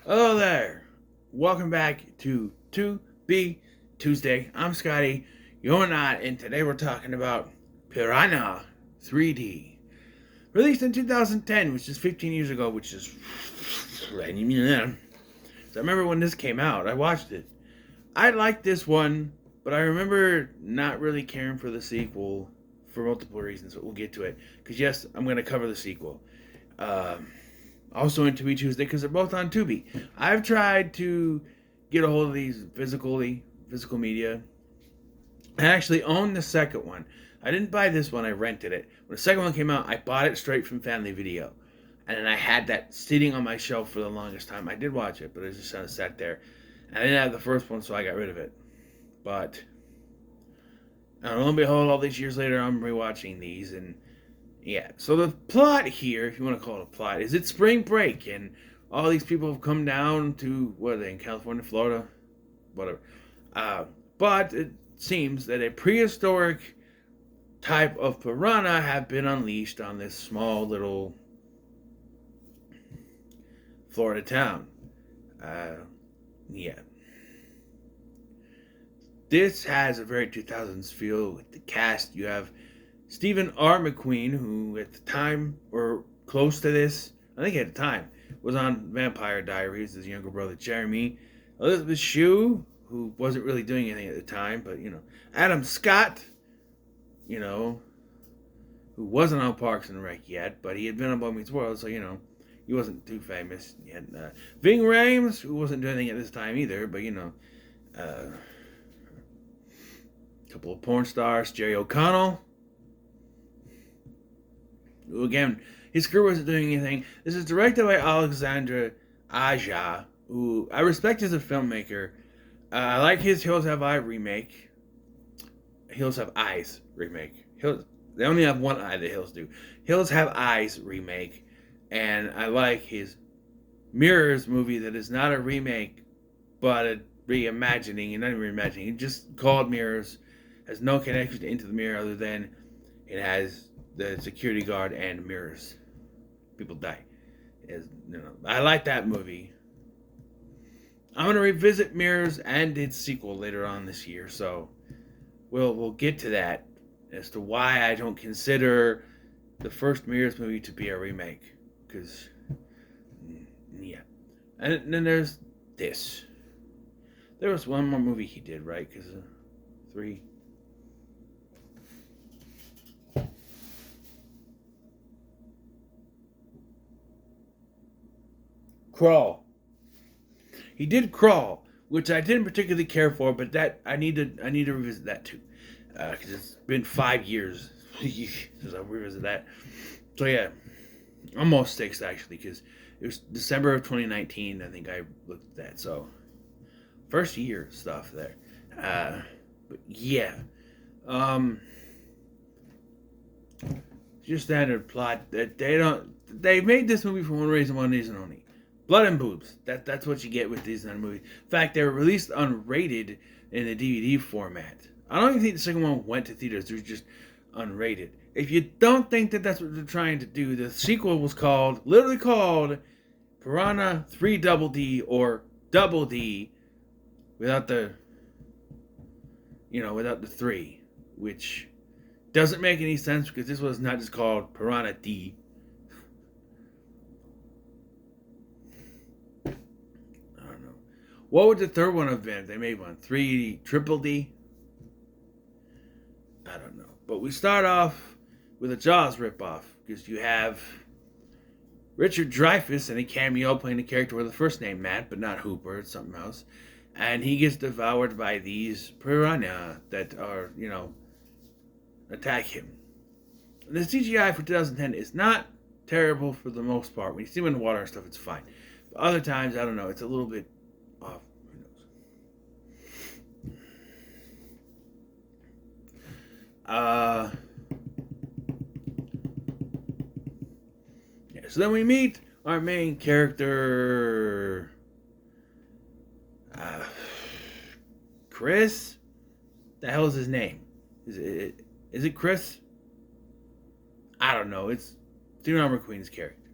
Hello there. Welcome back to Tubi Tuesday. I'm Scotty. You're not, and today we're talking about Piranha 3D. Released in 2010, which is 15 years ago, which is. So I remember when this came out, I watched it. I liked this one, but I remember not really caring for the sequel for multiple reasons, but we'll get to it. Because, yes, I'm going to cover the sequel. Also in Tubi Tuesday because they're both on Tubi. I've tried to get a hold of these physical media. I actually own the second one. I didn't buy this one, I rented it. When the second one came out, I bought it straight from Family Video. And then I had that sitting on my shelf for the longest time. I did watch it, but it just kind of sat there. And I didn't have the first one, so I got rid of it. But, lo and behold, all these years later, I'm rewatching these, and yeah, so the plot here, if you want to call it a plot, is it's spring break and all these people have come down to, what are they, in California, Florida? Whatever. But it seems that a prehistoric type of piranha have been unleashed on this small little Florida town. Yeah. This has a very 2000s feel with the cast. You have Stephen R. McQueen, who at the time, or close to this, I think at the time, was on Vampire Diaries, his younger brother Jeremy. Elizabeth Shue, who wasn't really doing anything at the time, but, Adam Scott, who wasn't on Parks and Rec yet, but he had been on Boy Meets World, so, he wasn't too famous yet. Ving Rhames, who wasn't doing anything at this time either, but, a couple of porn stars, Jerry O'Connell, who, again, his crew wasn't doing anything. This is directed by Alexandre Aja, who I respect as a filmmaker. I like his Hills Have Eyes remake. Hills Have Eyes remake. They only have one eye, the Hills do. Hills Have Eyes remake. And I like his Mirrors movie that is not a remake, but a reimagining. And not even reimagining. It just called Mirrors. Has no connection to Into the Mirror other than it has the security guard and mirrors. People die. I like that movie. I'm gonna revisit Mirrors and its sequel later on this year, so we'll get to that as to why I don't consider the first Mirrors movie to be a remake. Because, yeah. And then there's this. There was one more movie he did, right? Because 3. Crawl. He did Crawl, which I didn't particularly care for, but that I need to revisit that too, because it's been 5 years since I revisited that. So yeah, almost 6 actually, because it was December of 2019. I think I looked at that. So first year stuff there. But yeah, just standard plot that they made this movie for one reason only. Blood and boobs. That's what you get with these kind of movies. In fact, they were released unrated in the DVD format. I don't even think the second one went to theaters. They're just unrated. If you don't think that that's what they're trying to do, the sequel was literally called Piranha 3 Double D or Double D without the 3, which doesn't make any sense because this was not just called Piranha D. What would the third one have been if they made one? 3 Triple D? I don't know. But we start off with a Jaws ripoff because you have Richard Dreyfuss in a cameo playing a character with a first name Matt, but not Hooper, it's something else. And he gets devoured by these piranha that are, attack him. The CGI for 2010 is not terrible for the most part. When you see him in the water and stuff, it's fine. But other times, I don't know, it's a little bit off. Who knows? Yeah, so then we meet our main character, Chris. The hell is his name? Is it Chris? I don't know. It's Stephen R. McQueen's character,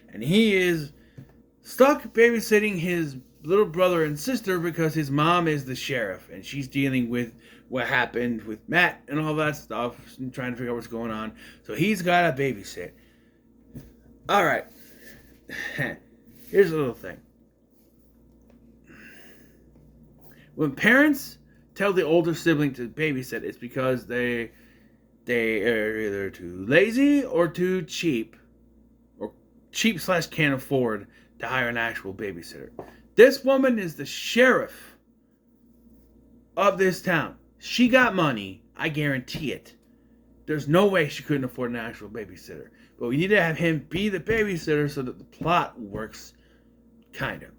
and he is stuck babysitting his little brother and sister because his mom is the sheriff and she's dealing with what happened with Matt and all that stuff and trying to figure out what's going on. So he's got to babysit. All right. Here's a little thing. When parents tell the older sibling to babysit, it's because they are either too lazy or too cheap, or cheap / can't afford to hire an actual babysitter. This woman is the sheriff of this town. She got money, I guarantee it. There's no way she couldn't afford an actual babysitter. But we need to have him be the babysitter so that the plot works, kind of.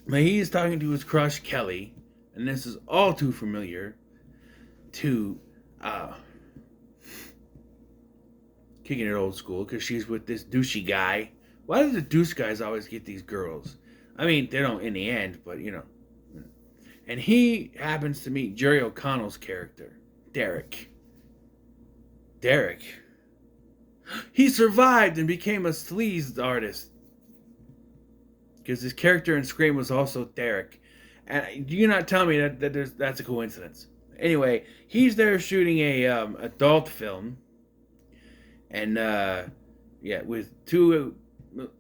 But he's talking to his crush, Kelly, and this is all too familiar to kicking it old school, because she's with this douchey guy. Why do the douche guys always get these girls? I mean, they don't in the end, but you know. And he happens to meet Jerry O'Connell's character, Derek. He survived and became a sleaze artist, because his character in Scream was also Derek. And you not tell me that's a coincidence. Anyway, he's there shooting a adult film, and with two.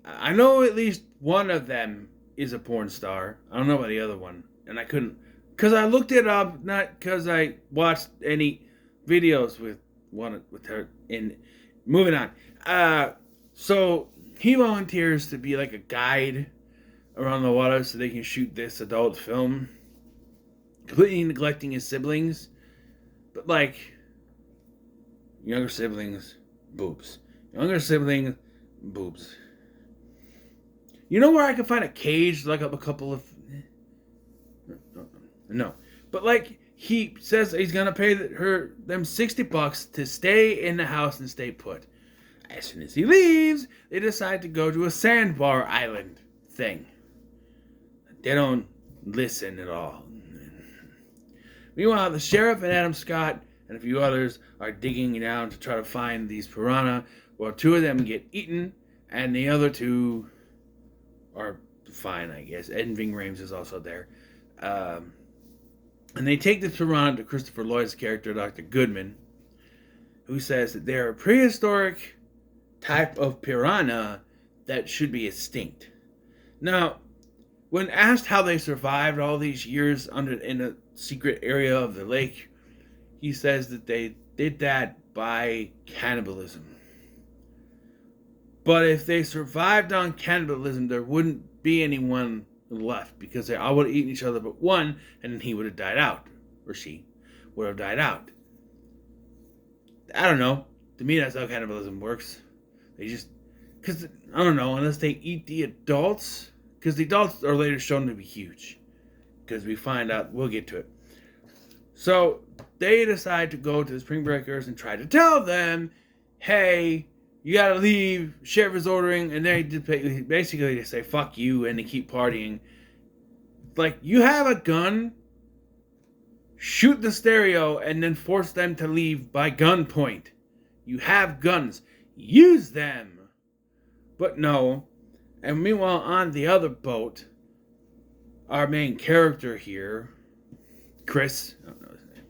I know at least one of them is a porn star. I don't know about the other one, and I couldn't, because I looked it up, not because I watched any videos with her. In moving on, so he volunteers to be like a guide around the water so they can shoot this adult film, completely neglecting his siblings. But like, younger siblings, boobs. Younger siblings, boobs. You know where I can find a cage to look up a couple of... No. But like, he says he's gonna pay them $60 to stay in the house and stay put. As soon as he leaves, they decide to go to a sandbar island thing. They don't listen at all. Meanwhile, the sheriff and Adam Scott and a few others are digging down to try to find these piranha. Well, two of them get eaten, and the other two are fine, I guess. Ed Ving Rhames is also there. And they take the piranha to Christopher Lloyd's character, Dr. Goodman, who says that they're a prehistoric type of piranha that should be extinct. Now, when asked how they survived all these years in a secret area of the lake, he says that they did that by cannibalism. But if they survived on cannibalism, there wouldn't be anyone left, because they all would have eaten each other but one, and then he would have died out, or she would have died out. I don't know. To me, that's how cannibalism works. They just, because I don't know, unless they eat the adults, because the adults are later shown to be huge, because we find out, we'll get to it. So they decide to go to the Spring Breakers and try to tell them, hey, you gotta leave, sheriff is ordering, and they basically they say fuck you, and they keep partying. Like, you have a gun, shoot the stereo, and then force them to leave by gunpoint. You have guns, use them. But no. And meanwhile, on the other boat, our main character here, Chris, I don't know his name,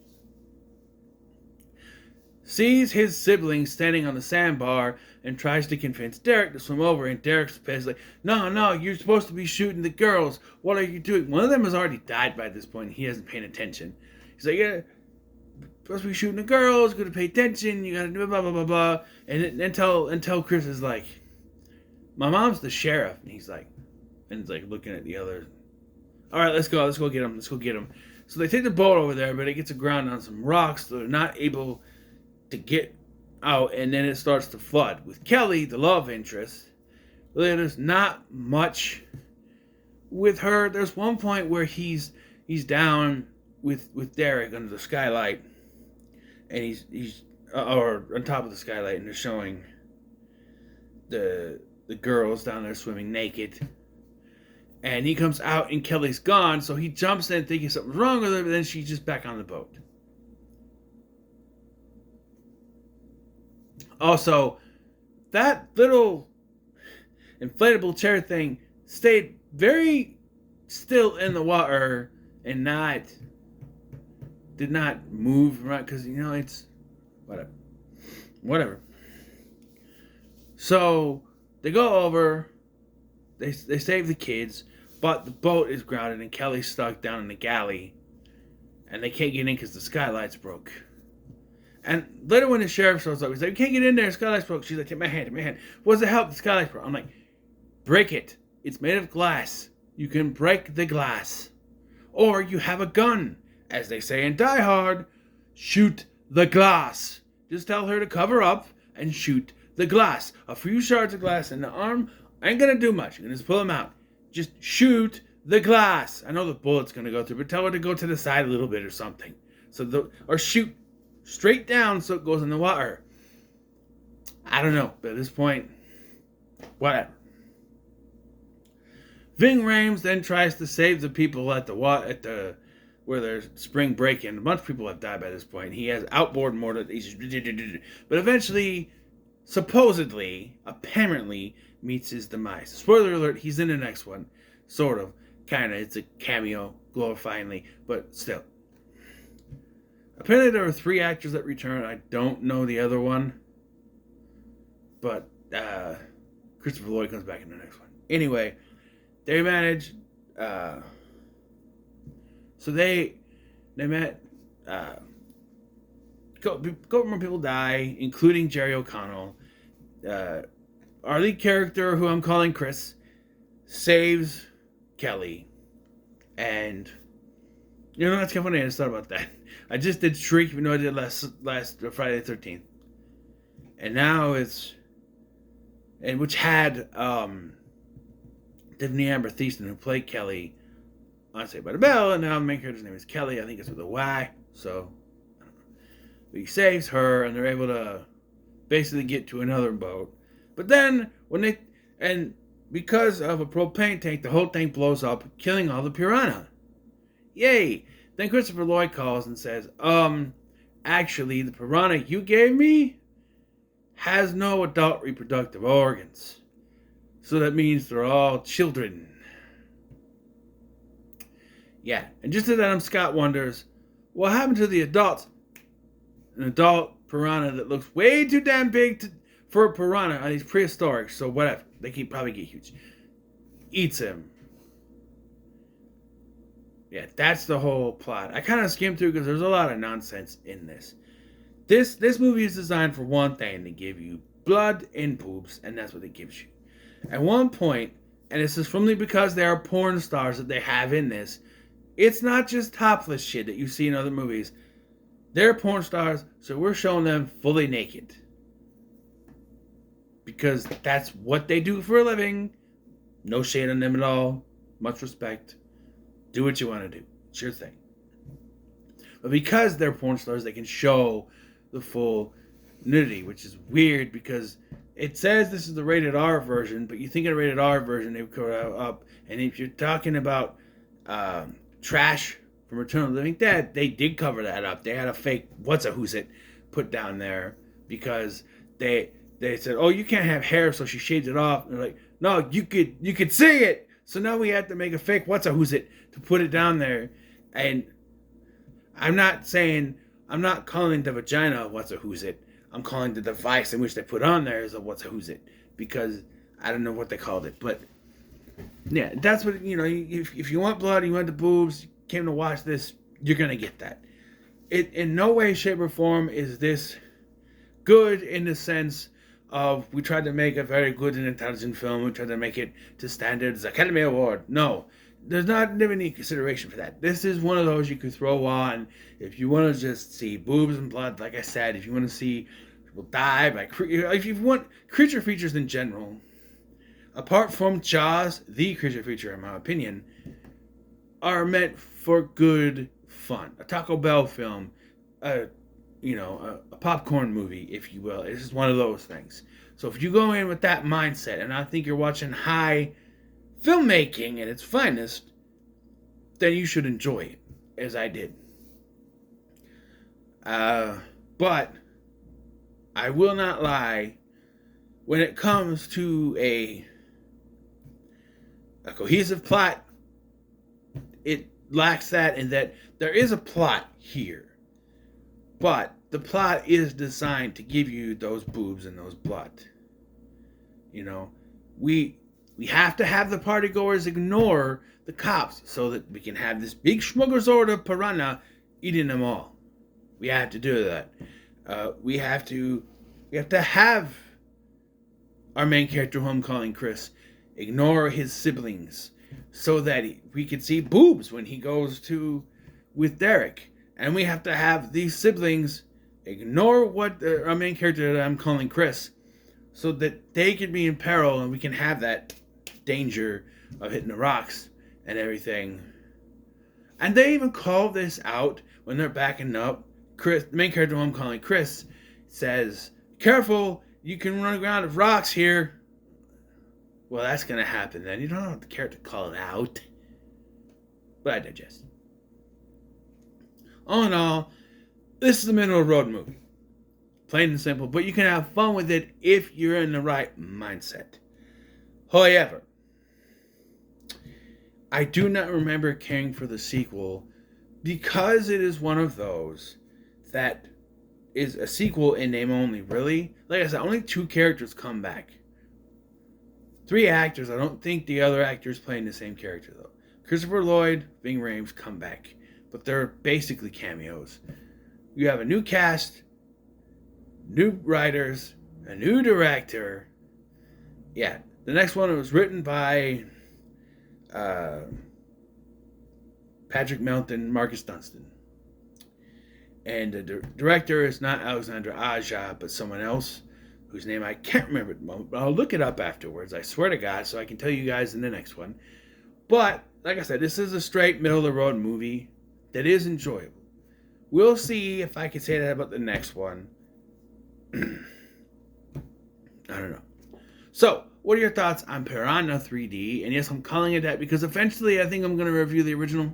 sees his siblings standing on the sandbar and tries to convince Derek to swim over. And Derek's basically, no, you're supposed to be shooting the girls. What are you doing? One of them has already died by this point. He hasn't paid attention. He's like, yeah, supposed to be shooting the girls. Got to pay attention. You got to do blah, blah, blah, blah. And until Chris is like, my mom's the sheriff. And he's like looking at the other. All right, let's go get him. So they take the boat over there, but it gets aground on some rocks. So they're not able to get out, and then it starts to flood. With Kelly, the love interest, really, there's not much with her. There's one point where he's down with Derek under the skylight, and he's or on top of the skylight, and they're showing the girls down there swimming naked. And he comes out and Kelly's gone, so he jumps in thinking something's wrong with her, but then she's just back on the boat. Also, that little... inflatable chair thing stayed very still in the water and did not move around because it's whatever. So they go over, they save the kids, but the boat is grounded and Kelly's stuck down in the galley, and they can't get in because the skylights broke. And later when the sheriff shows up, he's like, "We can't get in there, the skylights broke." She's like, "Take my hand. What's the help? The skylights broke." I'm like, "Break it. It's made of glass. You can break the glass. Or you have a gun. As they say in Die Hard, shoot the glass. Just tell her to cover up and shoot the glass. A few shards of glass in the arm ain't gonna do much. You're gonna just pull them out. Just shoot the glass. I know the bullet's gonna go through, but tell her to go to the side a little bit or something. Or shoot straight down so it goes in the water." I don't know, but at this point, whatever. Ving Rhames then tries to save the people at the where there's spring break-in. A bunch of people have died by this point. He has outboard mortar. But eventually, supposedly, apparently, meets his demise. Spoiler alert, he's in the next one. Sort of. Kind of. It's a cameo, glorifyingly, but still. Apparently there are 3 actors that return. I don't know the other one. But Christopher Lloyd comes back in the next one. Anyway, they manage... So they met... couple more people die, including Jerry O'Connell. Our lead character, who I'm calling Chris, saves Kelly. And... that's kind of funny. I just thought about that. I just did Shriek, even though I did last Friday the 13th. And now it's... And which had Tiffany Amber Thiessen, who played Kelly on Saved by the Bell, and now the main character's name is Kelly. I think it's with a Y. So, I don't know. But he saves her, and they're able to basically get to another boat. But then, because of a propane tank, the whole thing blows up, killing all the piranha. Yay! Then Christopher Lloyd calls and says, actually, the piranha you gave me has no adult reproductive organs. So that means they're all children. Yeah, and just as Adam Scott wonders, what happened to the adults? An adult piranha that looks way too damn big for a piranha, and he's prehistoric, so whatever. They can probably get huge. Eats him. Yeah, that's the whole plot. I kind of skimmed through because there's a lot of nonsense in this. This movie is designed for one thing, to give you blood and boobs, and that's what it gives you. At one point, and this is only because there are porn stars that they have in this, it's not just topless shit that you see in other movies. They're porn stars, so we're showing them fully naked. Because that's what they do for a living. No shade on them at all. Much respect. Do what you want to do. It's your thing. But because they're porn stars, they can show the full nudity, which is weird because it says this is the rated R version, but you think in a rated R version they would cover it up. And if you're talking about trash from Return of the Living Dead, they did cover that up. They had a fake what's-a-who's-it put down there because they said, "Oh, you can't have hair," so she shades it off. And they're like, "No, you could see it." So now we have to make a fake what's-a-who's-it to put it down there. And I'm not calling the vagina a what's-a-who's-it. I'm calling the device in which they put on there is a what's-a-who's-it. Because I don't know what they called it. But, yeah, that's what, if you want blood, you want the boobs, you came to watch this, you're going to get that. It in no way, shape, or form is this good in the sense of we tried to make a very good and intelligent film. We tried to make it to standards, Academy Award. No, there's not any consideration for that. This is one of those you could throw on if you want to just see boobs and blood. Like I said, if you want to see people die, if you want creature features in general, apart from Jaws, the creature feature, in my opinion, are meant for good fun. A Taco Bell film, a popcorn movie, if you will. This is one of those things. So if you go in with that mindset, and I think you're watching high filmmaking at its finest, then you should enjoy it, as I did. But I will not lie, when it comes to a a cohesive plot. It lacks that in that there is a plot here, but the plot is designed to give you those boobs and those blood. You know, we have to have the partygoers ignore the cops so that we can have this big schmuggersord of piranha eating them all. We have to do that. We have to have our main character, who I'm calling Chris, ignore his siblings so that we can see boobs when he goes to with Derek. And we have to have these siblings ignore what our main character that I'm calling Chris, so that they can be in peril and we can have that danger of hitting the rocks and everything. And they even call this out when they're backing up. Chris, the main character who I'm calling Chris, says, "Careful, you can run around with rocks here." Well, that's going to happen then. You don't have the character to call it out. But I digest. All in all, this is a middle of the road movie. Plain and simple, but you can have fun with it if you're in the right mindset. However, I do not remember caring for the sequel because it is one of those that is a sequel in name only, really. Like I said, only 2 characters come back. 3 actors. I don't think the other actors playing the same character, though. Christopher Lloyd, Ving Rhames come back, but they're basically cameos. You have a new cast, new writers, a new director. Yeah, the next one was written by Patrick Melton, Marcus Dunstan. And the director is not Alexandra Aja, but someone else whose name I can't remember at the moment, but I'll look it up afterwards, I swear to God, so I can tell you guys in the next one. But, like I said, this is a straight middle-of-the-road movie that is enjoyable. We'll see if I can say that about the next one. I don't know. So, what are your thoughts on Piranha 3D? And yes, I'm calling it that because eventually I think I'm going to review the original.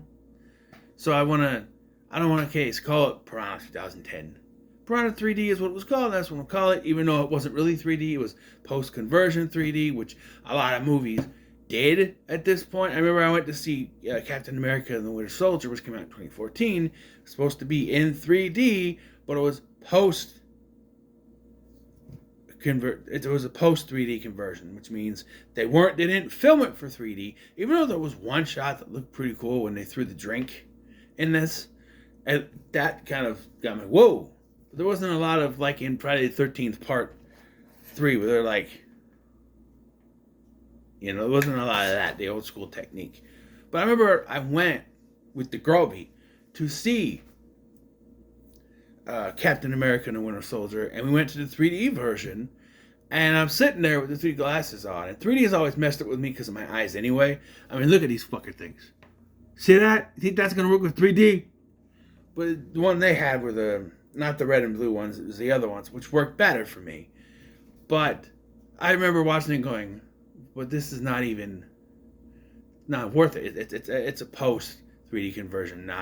So I don't want to call it Piranha 2010. Piranha 3D is what it was called. That's what we'll call it. Even though it wasn't really 3D, it was post-conversion 3D, which a lot of movies did at this point. I remember I went to see Captain America and the Winter Soldier, which came out in 2014. It was supposed to be in 3D, but it was it was a post 3D conversion, which means they didn't film it for 3D, even though there was one shot that looked pretty cool when they threw the drink in this. And that kind of got me, whoa. But there wasn't a lot of, like in Friday the 13th Part 3, where they're like, there wasn't a lot of that, the old school technique. But I remember I went with the Groby to see Captain America and the Winter Soldier, and we went to the 3D version, and I'm sitting there with the 3D glasses on, and 3D has always messed up with me because of my eyes anyway. I mean, look at these fucker things. See that? You think that's going to work with 3D? But the one they had were not the red and blue ones, it was the other ones, which worked better for me. But I remember watching it going, but this is not worth it. It's a post 3D conversion,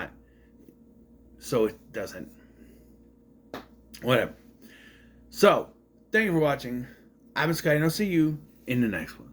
so it doesn't. Whatever. So, thank you for watching. I've been Scotty, and I'll see you in the next one.